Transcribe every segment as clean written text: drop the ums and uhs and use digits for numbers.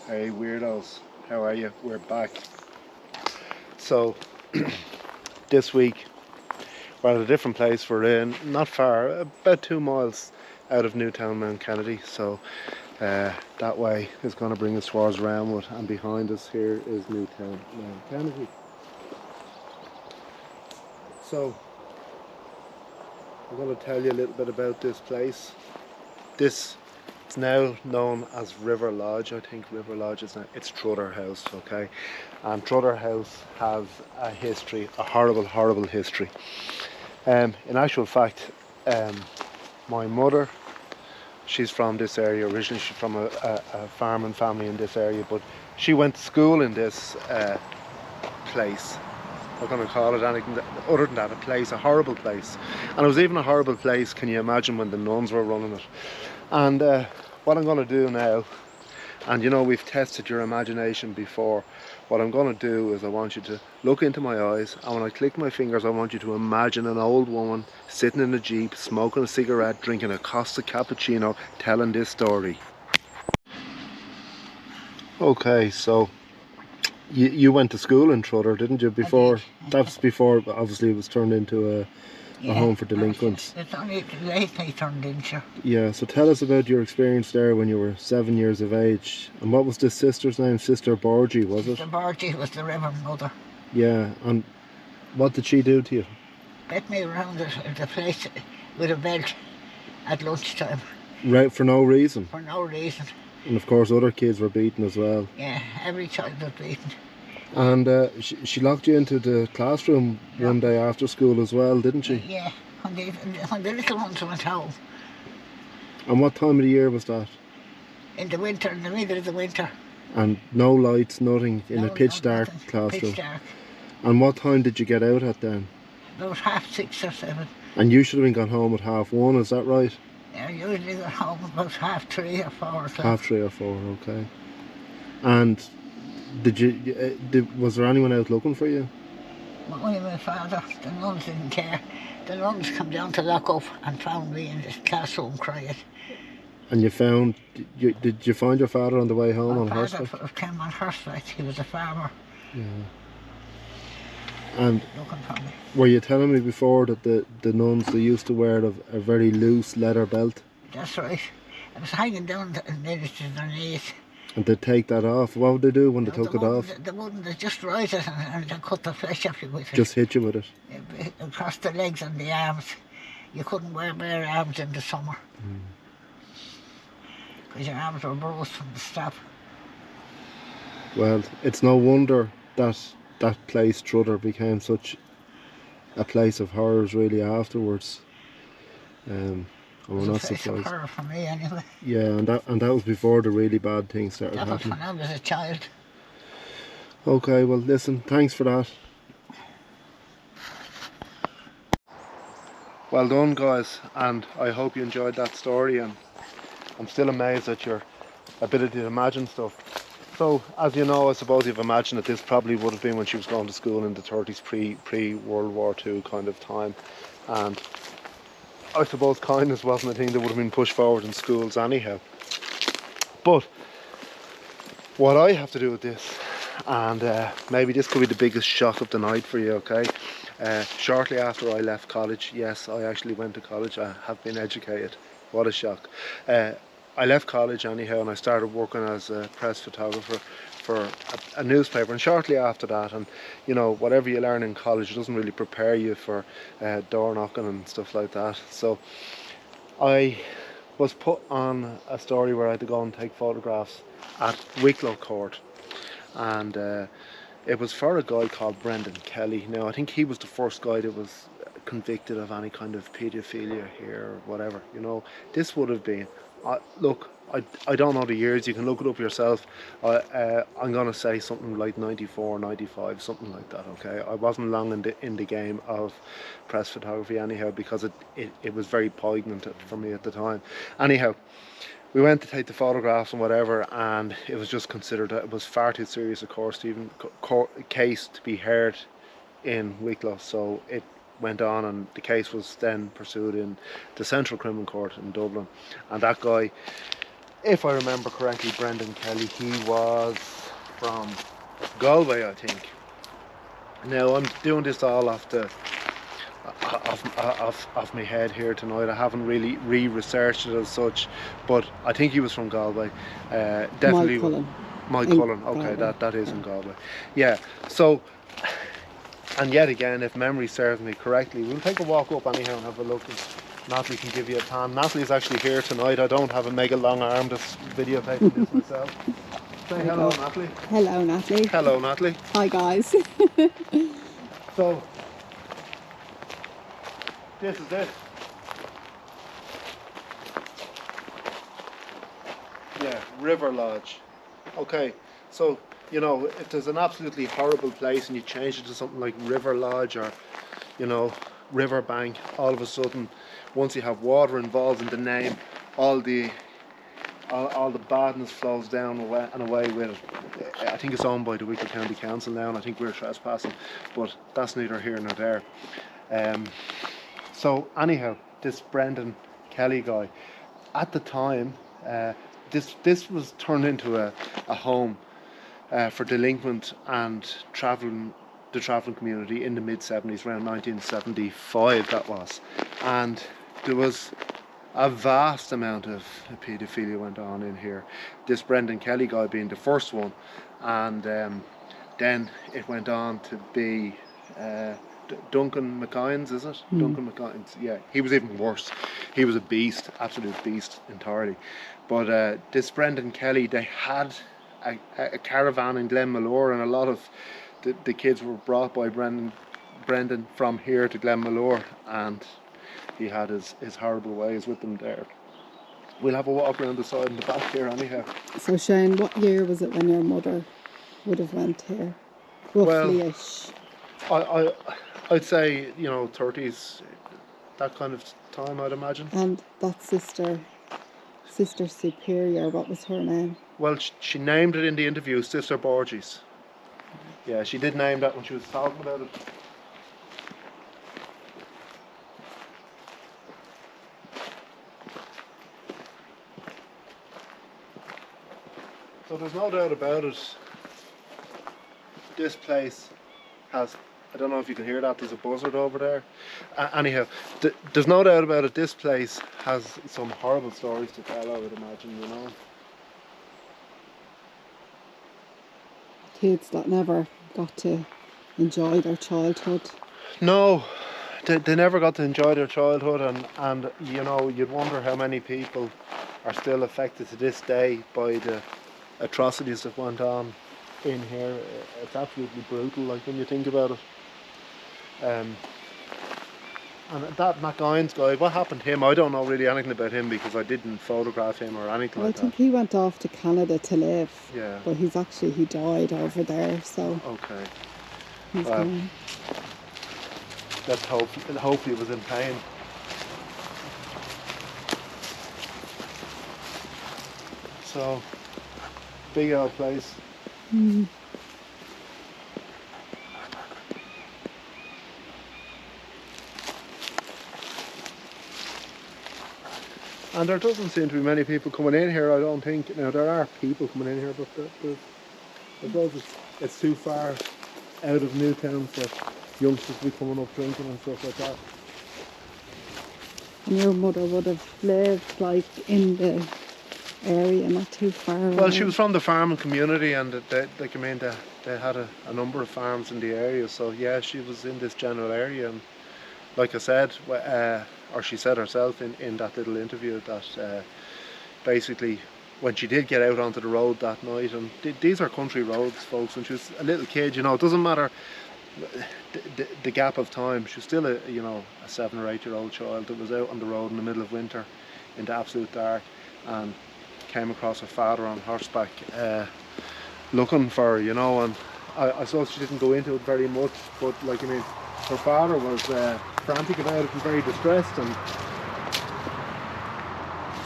Hey weirdos, how are you? We're back. So this week we're at a different place. We're in not far, about 2 miles out of Newtown, Mount Kennedy. So that way is going to bring us towards Roundwood, and behind us here is Newtown, Mount Kennedy. So I'm going to tell you a little bit about this place. This is now known as River Lodge. I think River Lodge is now, it's Trudder House, okay? And Trudder House has a history, a horrible history. In actual fact, my mother, she's from this area originally. She's from a farming family in this area, but she went to school in this place. I'm not going to call it anything other than that, a place, a horrible place. And it was even a horrible place, can you imagine, when the nuns were running it. And what I'm going to do now, and you know we've tested your imagination before, what I'm going to do is I want you to look into my eyes, and when I click my fingers I want you to imagine an old woman sitting in a jeep, smoking a cigarette, drinking a Costa cappuccino, telling this story. Okay, so you went to school in Trotter, didn't you, before? That's before obviously it was turned into a home for delinquents. It's only lately turned into. Yeah, so tell us about your experience there when you were 7 years of age. And what was this sister's name? Sister Borgie, was it? Sister Borgie was the Reverend Mother. Yeah, and what did she do to you? Bet me around the place with a belt at lunchtime. Right, for no reason? For no reason. And of course other kids were beaten as well. Yeah, every child was beaten. And she locked you into the classroom one day after school as well, didn't she? Yeah, when the little ones went home. And what time of the year was that? In the winter, in the middle of the winter. And no lights, nothing, in a pitch dark classroom? Pitch dark. And what time did you get out at then? About 6:30 or 7. And you should have been gone home at 1:30, is that right? Yeah, I usually got home about 3:30 or 4 o'clock. 3:30 or 4, okay. And was there anyone out looking for you? Only my father. The nuns didn't care. The nuns come down to lock up and found me in the classroom crying. And did you find your father on the way home on horseback? My father came on horseback. He was a farmer. Yeah. And looking for me. Were you telling me before that the nuns, they used to wear a very loose leather belt? That's right. It was hanging down nearly to their knees. And they'd take that off. What would they do when they took it off? They wouldn't. They just rise it and they cut the flesh off you with it. Just hit you with it? Across the legs and the arms. You couldn't wear bare arms in the summer. Because your arms were bruised from the stab. Well, it's no wonder that place, Trudder, became such a place of horrors really afterwards. We're not surprised. Of horror for me anyway. Yeah, and that was before the really bad things started happening. That was when I was a child. Okay, well listen, thanks for that. Well done, guys, and I hope you enjoyed that story, and I'm still amazed at your ability to imagine stuff. So, as you know, I suppose you've imagined that this probably would have been when she was going to school in the 30s, pre-World War II kind of time, and I suppose kindness wasn't a thing that would have been pushed forward in schools anyhow. But what I have to do with this, and maybe this could be the biggest shock of the night for you, okay? Shortly after I left college, yes, I actually went to college, I have been educated. What a shock. I left college anyhow, and I started working as a press photographer for a newspaper, and shortly after that, and you know, whatever you learn in college doesn't really prepare you for door knocking and stuff like that. So I was put on a story where I had to go and take photographs at Wicklow Court, and it was for a guy called Brendan Kelly. Now I think he was the first guy that was convicted of any kind of paedophilia here or whatever, you know. This would have been, look, I don't know the years, you can look it up yourself. I'm going to say something like 94, 95, something like that, okay? I wasn't long in the game of press photography anyhow, because it was very poignant for me at the time. Anyhow, we went to take the photographs and whatever, and it was just considered that it was far too serious a case to be heard in Wicklow, so it went on, and the case was then pursued in the Central Criminal Court in Dublin, and that guy if I remember correctly, Brendan Kelly, he was from Galway, I think. Now I'm doing this all off my head here tonight. I haven't really re-researched it as such, but I think he was from Galway. Definitely. Mike Cullen. Okay, that is in Galway. Yeah. So, and yet again, if memory serves me correctly, we'll take a walk up anyhow and have a look. And Natalie can give you a pan. Natalie's actually here tonight. I don't have a mega long arm that's videotaping this myself. Say hello, Natalie. Hello, Natalie. Hello, Natalie. Hi, guys. So, this is it. Yeah, River Lodge. Okay, so, you know, if there's an absolutely horrible place and you change it to something like River Lodge or, you know, Riverbank, all of a sudden, once you have water involved in the name, all the badness flows down and away with it. I think it's owned by the Wicklow County Council now, and I think we're trespassing, but that's neither here nor there. So anyhow, this Brendan Kelly guy, at the time, this was turned into a home for delinquent and the travelling community in the mid-70s, around 1975 that was, and there was a vast amount of paedophilia went on in here. This Brendan Kelly guy being the first one, and then it went on to be Duncan McInnes, is it? Duncan McInnes, yeah. He was even worse. He was a beast, absolute beast entirely. But this Brendan Kelly, they had a caravan in Glenmalure, and a lot of the kids were brought by Brendan from here to Glenmalure, and he had his horrible ways with them there. We'll have a walk around the side and the back here anyhow. So Shane, what year was it when your mother would have went here? Roughly-ish. Well, I'd say, you know, 30s, that kind of time, I'd imagine. And that sister superior, what was her name? Well, she named it in the interview, Sister Borges. Yeah, she did name that when she was talking about it. So there's no doubt about it, this place has, I don't know if you can hear that, there's a buzzard over there. Anyhow, there's no doubt about it, this place has some horrible stories to tell, I would imagine, you know. Kids that never got to enjoy their childhood. No, they never got to enjoy their childhood, and you know, you'd wonder how many people are still affected to this day by the atrocities that went on in here. It's absolutely brutal, like, when you think about it. And that McInnes guy, what happened to him? I don't know really anything about him because I didn't photograph him or anything like that. I think he went off to Canada to live. Yeah. But he died over there, so. Okay. He's gone. Let's hope he was in pain. So, big old place. Mm. And there doesn't seem to be many people coming in here, I don't think. Now, there are people coming in here, but I suppose it's too far out of Newtown for youngsters to be coming up drinking and stuff like that. And your mother would have lived, like, in the area, not too far away. Well, she was from the farming community, and they had a number of farms in the area, so yeah, she was in this general area. And like I said, or she said herself in that little interview, that basically when she did get out onto the road that night, and these are country roads, folks, when she was a little kid, you know, it doesn't matter the gap of time, she was still a 7 or 8 year old child that was out on the road in the middle of winter in the absolute dark, and came across her father on horseback looking for her, you know. And I suppose she didn't go into it very much, but, like, I mean, her father was frantic about it and very distressed, and,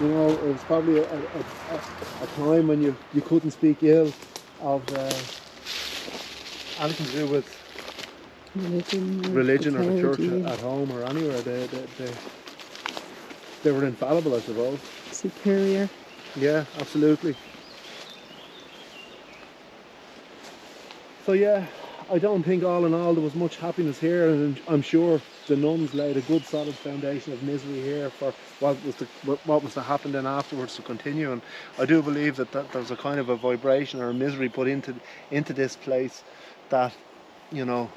you know, it was probably a time when you couldn't speak ill of anything to do with religion or the church at home or anywhere. They were infallible, I suppose. Superior. Yeah, absolutely. So yeah, I don't think all in all there was much happiness here, and I'm sure the nuns laid a good solid foundation of misery here for what was to happen then afterwards to continue. And I do believe that there was a kind of a vibration or a misery put into this place that, you know,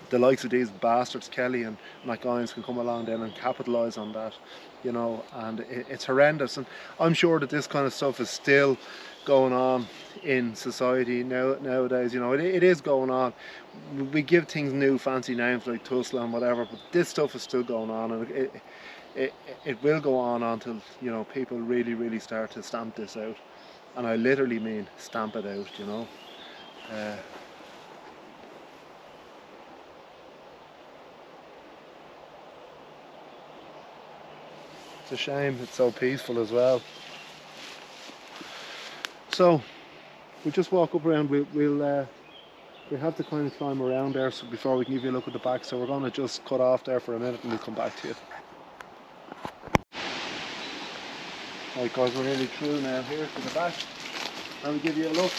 the likes of these bastards, Kelly and McInnes, can come along then and capitalise on that, you know, and it's horrendous. And I'm sure that this kind of stuff is still going on in society nowadays, you know, it is going on. We give things new fancy names like tussle and whatever, but this stuff is still going on, and it will go on until, you know, people really start to stamp this out. And I literally mean stamp it out, you know. It's a shame it's so peaceful as well. So we just walk up around. We have to kind of climb around there so before we can give you a look at the back. So we're going to just cut off there for a minute and we'll come back to you. Right guys, we're nearly through now here to the back and we'll give you a look.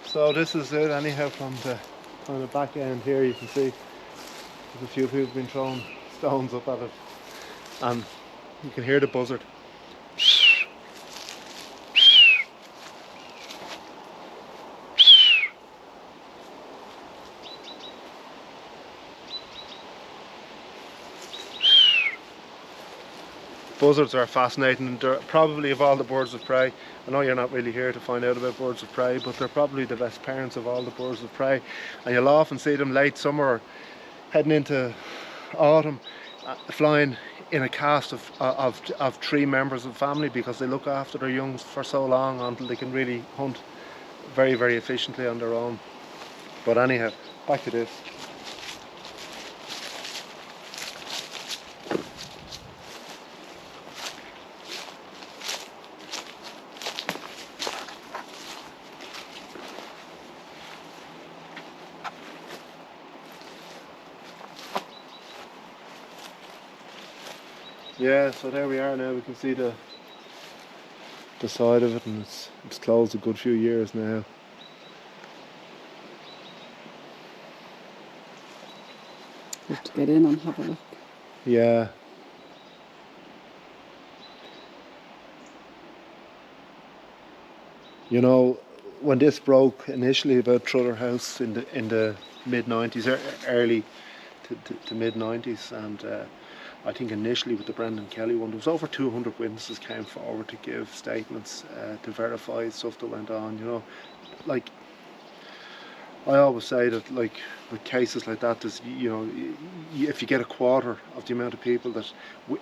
So this is it anyhow from the kind of back end here. You can see there's a few people been throwing stones up at it, and you can hear the buzzard. Buzzards are fascinating. They're probably, of all the birds of prey, I know you're not really here to find out about birds of prey, but they're probably the best parents of all the birds of prey. And you'll often see them late summer, heading into autumn, flying in a cast of 3 members of the family, because they look after their young for so long until they can really hunt very efficiently on their own. But anyhow, back to this. Yeah, so there we are now. We can see the side of it, and it's closed a good few years now. We have to get in and have a look. Yeah. You know, when this broke initially about Trudder House in the mid-90s, early to mid-90s, and I think initially with the Brendan Kelly one, there was over 200 witnesses came forward to give statements to verify stuff that went on, you know. Like, I always say that, like, with cases like that, there's, you know, if you get a quarter of the amount of people that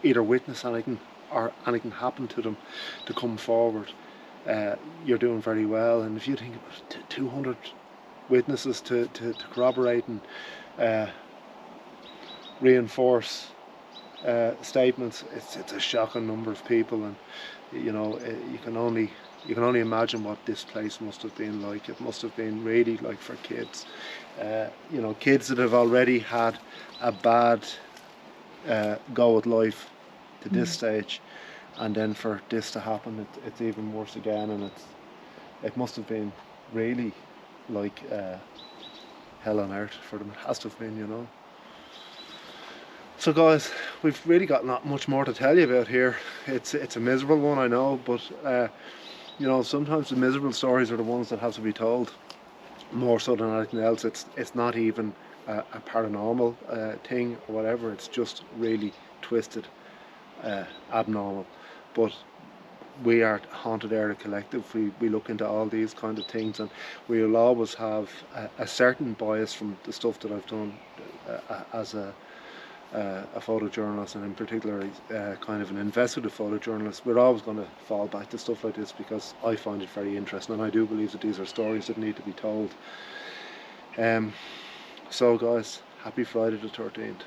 either witness anything or anything happened to them to come forward, you're doing very well. And if you think about 200 witnesses to corroborate and reinforce statements, it's a shocking number of people. And you know, you can only imagine what this place must have been like. It must have been really like for kids, you know, kids that have already had a bad go at life to this stage, and then for this to happen, it's even worse again. And it must have been really like hell on earth for them. It has to have been, you know. So guys, we've really got not much more to tell you about here. It's a miserable one, I know, but you know, sometimes the miserable stories are the ones that have to be told, more so than anything else. It's not even a paranormal thing or whatever. It's just really twisted, abnormal. But we are Haunted Area Collective. We look into all these kind of things, and we'll always have a certain bias from the stuff that I've done as a photojournalist, and in particular kind of an investigative photojournalist. We're always going to fall back to stuff like this because I find it very interesting, and I do believe that these are stories that need to be told. So guys, happy Friday the 13th.